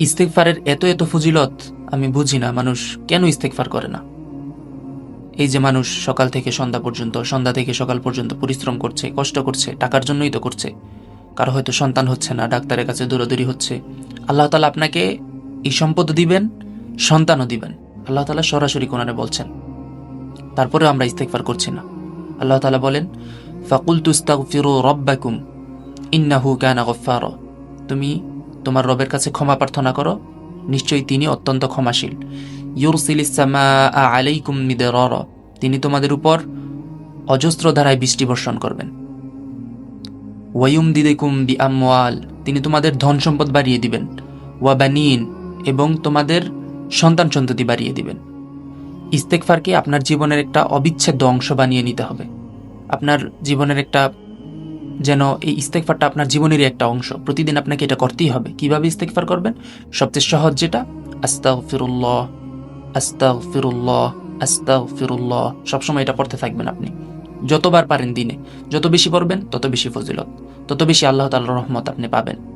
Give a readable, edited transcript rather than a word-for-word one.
ইস্তেগফারের এত এত ফজিলত আমি বুঝি না মানুষ কেন ইস্তেগফার করে না। এই যে মানুষ সকাল থেকে সন্ধ্যা পর্যন্ত, সন্ধ্যা থেকে সকাল পর্যন্ত পরিশ্রম করছে, কষ্ট করছে, টাকার জন্যই তো করছে। কারো হয়তো সন্তান হচ্ছে না, ডাক্তারের কাছে দৌড়াদৌড়ি হচ্ছে। আল্লাহ তাআলা আপনাকে এই সম্পদ দিবেন, সন্তানও দিবেন। আল্লাহ তাআলা সরাসরি কোরআনে বলছেন, তারপরেও আমরা ইস্তেগফার করছি না। আল্লাহ তাআলা বলেন, ফাকুলতু ইস্তাগফিরু রাব্বাকুম ইন্নাহু কানা গফফারা। তুমি তোমার রবের কাছে ক্ষমা প্রার্থনা করো, নিশ্চয়ই তিনি অত্যন্ত ক্ষমাশীল। ইউরসিলিস সামাআ আলাইকুম মিদরারা। তিনি তোমাদের উপর অজস্র ধারায় বৃষ্টি বর্ষণ করবেন। ওয়ায়ুমদিদুকুম বিআমওয়াল। তিনি তোমাদের ধন সম্পদ বাড়িয়ে দিবেন। ওয়া বানিন। এবং তোমাদের সন্তান সন্ততি বাড়িয়ে দিবেন। ইস্তেগফারকে আপনার জীবনের একটা অবিচ্ছেদ্য অংশ বানিয়ে নিতে হবে। আপনার জীবনের একটা, যেন এই ইস্তেগফারটা আপনার জীবনেরই একটা অংশ। প্রতিদিন আপনাকে এটা করতেই হবে। কিভাবে ইস্তেগফার করবেন? সবচেয়ে সহজ যেটা, আস্তাগফিরুল্লাহ, আস্তাগফিরুল্লাহ, আস্তাগফিরুল্লাহ। সবসময় এটা পড়তে থাকবেন আপনি, যতবার পারেন দিনে। যত বেশি পড়বেন তত বেশি ফজিলত, তত বেশি আল্লাহ তাআলার রহমত আপনি পাবেন।